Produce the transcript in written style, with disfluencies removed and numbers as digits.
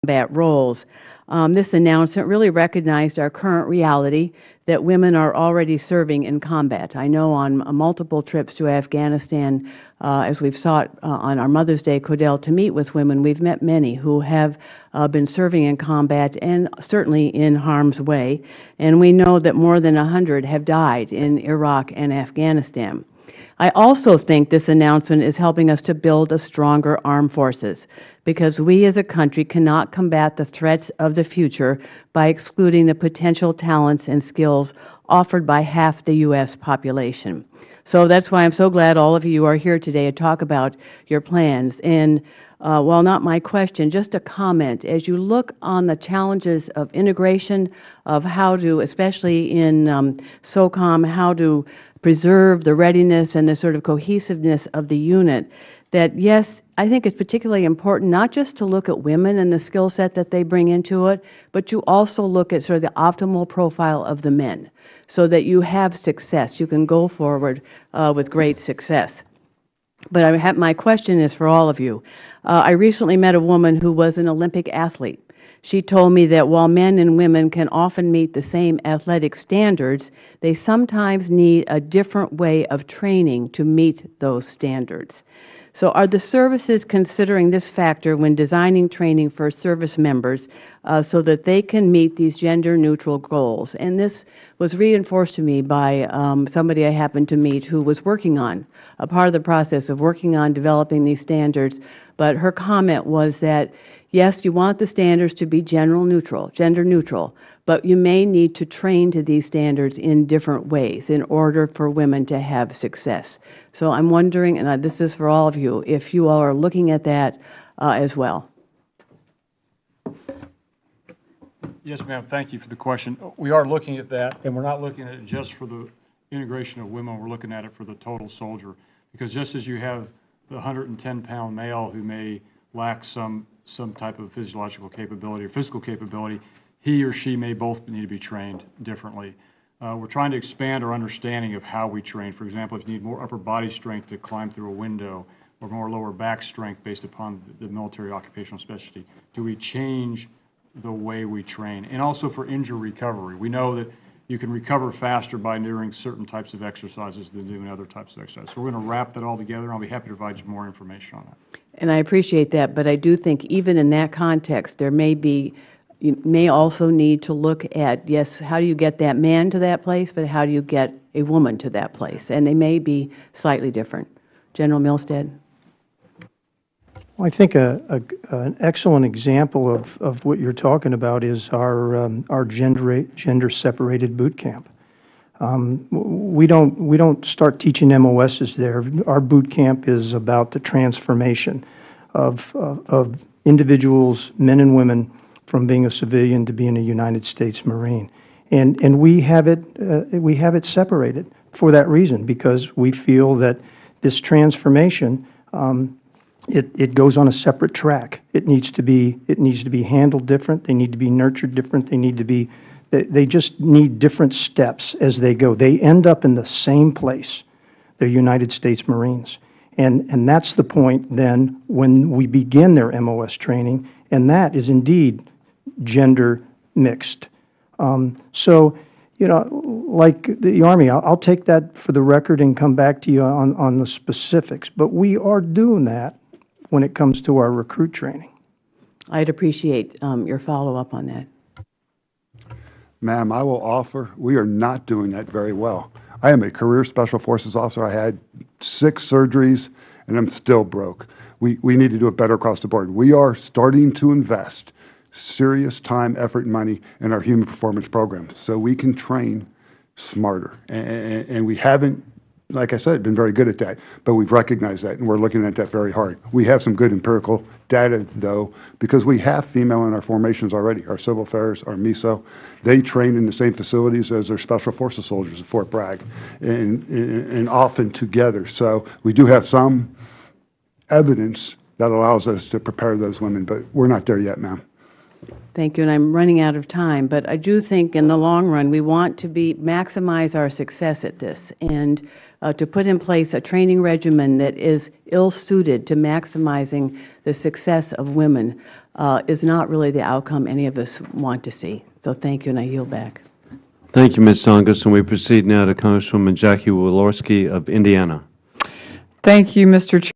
combat roles. This announcement really recognized our current reality that women are already serving in combat. I know on multiple trips to Afghanistan, as we've sought on our Mother's Day, Codell, to meet with women, we've met many who have been serving in combat and certainly in harm's way. And we know that more than 100 have died in Iraq and Afghanistan. I also think this announcement is helping us to build a stronger armed forces, because we as a country cannot combat the threats of the future by excluding the potential talents and skills offered by half the U.S. population. So that's why I'm so glad all of you are here today to talk about your plans. And while not my question, just a comment. As you look on the challenges of integration, of how to, especially in SOCOM, how to preserve the readiness and the sort of cohesiveness of the unit, that yes, I think it's particularly important not just to look at women and the skill set that they bring into it, but you also look at sort of the optimal profile of the men so that you have success. You can go forward with great success. But my question is for all of you. I recently met a woman who was an Olympic athlete. She told me that while men and women can often meet the same athletic standards, they sometimes need a different way of training to meet those standards. So are the services considering this factor when designing training for service members so that they can meet these gender-neutral goals? And this was reinforced to me by somebody I happened to meet who was working on, a part of the process of working on developing these standards. But her comment was that, yes, you want the standards to be gender neutral, but you may need to train to these standards in different ways in order for women to have success. So I'm wondering, and this is for all of you, if you all are looking at that as well. Yes, ma'am. Thank you for the question. We are looking at that, and we're not looking at it just for the integration of women. We're looking at it for the total soldier. Because just as you have the 110-pound male who may lack some type of physiological capability or physical capability, he or she may both need to be trained differently. We're trying to expand our understanding of how we train. For example, if you need more upper body strength to climb through a window or more lower back strength based upon the military occupational specialty, do we change the way we train? And also for injury recovery. We know that you can recover faster by doing certain types of exercises than doing other types of exercises. So we're going to wrap that all together, and I'll be happy to provide you more information on that. And I appreciate that, but I do think even in that context, there may be, you may also need to look at, yes, how do you get that man to that place, but how do you get a woman to that place? And they may be slightly different. General Milstead? Well, I think an excellent example of what you're talking about is our gender-separated boot camp. We don't start teaching MOSs there. Our boot camp is about the transformation of individuals, men and women, from being a civilian to being a United States Marine, and we have it separated for that reason, because we feel that this transformation it goes on a separate track. It needs to be handled different. They need to be nurtured different. They just need different steps as they go. They end up in the same place. They're United States Marines. And that's the point then when we begin their MOS training, and that is indeed gender mixed. So, like the Army, I'll take that for the record and come back to you on the specifics. But we are doing that when it comes to our recruit training. I'd appreciate your follow-up on that. Ma'am, I will offer, we are not doing that very well. I am a career Special Forces officer. I had 6 surgeries, and I'm still broke. We need to do it better across the board. We are starting to invest serious time, effort, and money in our human performance programs so we can train smarter. And we haven't, like I said, been very good at that, but we've recognized that, and we're looking at that very hard. We have some good empirical data, though, because we have female in our formations already. Our civil affairs, our MISO, they train in the same facilities as their Special Forces soldiers at Fort Bragg, and often together. So we do have some evidence that allows us to prepare those women, but we're not there yet, ma'am. Thank you, and I'm running out of time, but I do think in the long run we want to maximize our success at this, and to put in place a training regimen that is ill-suited to maximizing the success of women. is not really the outcome any of us want to see. So thank you, and I yield back. Thank you, Ms. Tsongas. And we proceed now to Congresswoman Jackie Walorski of Indiana. Thank you, Mr. Chair.